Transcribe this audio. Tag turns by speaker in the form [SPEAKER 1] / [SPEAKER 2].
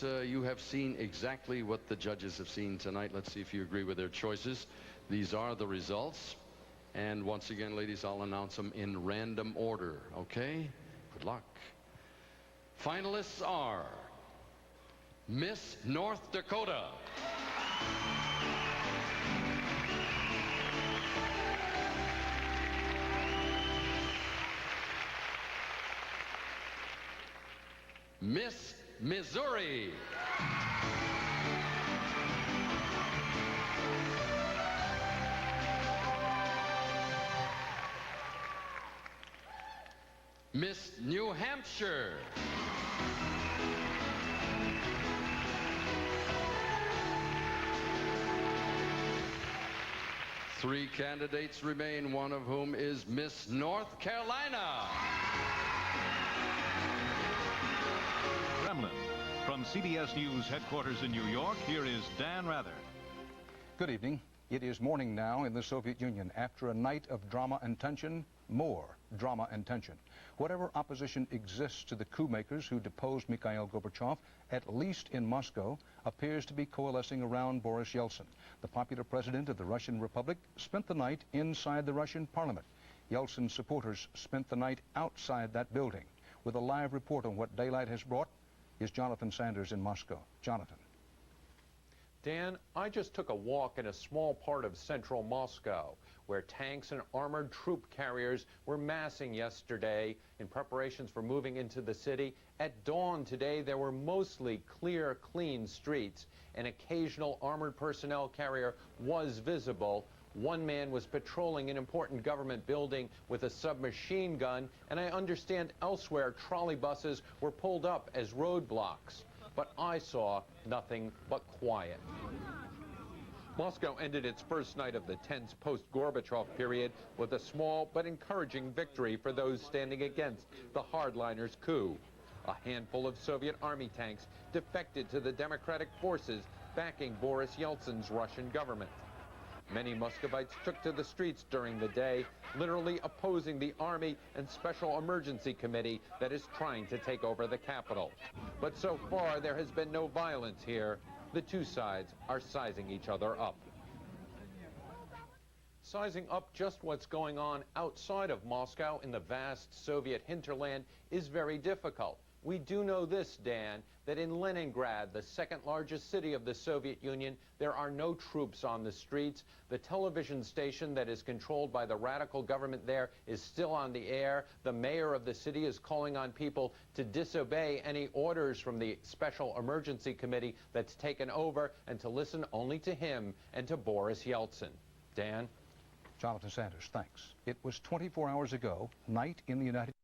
[SPEAKER 1] you have seen exactly what the judges have seen tonight. Let's see if you agree with their choices. These are the results. And once again, ladies, I'll announce them in random order, okay? Good luck. Finalists are Miss North Dakota, Miss Missouri, Miss New Hampshire, three candidates remain, one of whom is Miss North Carolina.
[SPEAKER 2] Kremlin. From CBS News headquarters in New York, here is Dan Rather.
[SPEAKER 3] Good evening. It is morning now in the Soviet Union. After a night of drama and tension, more drama and tension. Whatever opposition exists to the coup makers who deposed Mikhail Gorbachev, at least in Moscow, appears to be coalescing around Boris Yeltsin. The popular president of the Russian Republic spent the night inside the Russian parliament. Yeltsin's supporters spent the night outside that building. With a live report on what daylight has brought is Jonathan Sanders in Moscow. Jonathan.
[SPEAKER 4] Dan, I just took a walk in a small part of central Moscow where tanks and armored troop carriers were massing yesterday in preparations for moving into the city. At dawn today, there were mostly clear, clean streets. An occasional armored personnel carrier was visible. One man was patrolling an important government building with a submachine gun, and I understand elsewhere trolley buses were pulled up as roadblocks. But I saw nothing but quiet. Moscow ended its first night of the tense post-Gorbachev period with a small but encouraging victory for those standing against the hardliners' coup. A handful of Soviet army tanks defected to the democratic forces backing Boris Yeltsin's Russian government. Many Muscovites took to the streets during the day, literally opposing the Army and Special Emergency Committee that is trying to take over the capital. But so far, there has been no violence here. The two sides are sizing each other up. Sizing up just what's going on outside of Moscow in the vast Soviet hinterland is very difficult. We do know this, Dan, that in Leningrad, the second largest city of the Soviet Union, there are no troops on the streets. The television station that is controlled by the radical government there is still on the air. The mayor of the city is calling on people to disobey any orders from the Special Emergency Committee that's taken over and to listen only to him and to Boris Yeltsin. Dan?
[SPEAKER 3] Jonathan Sanders, thanks. It was 24 hours ago, night in the United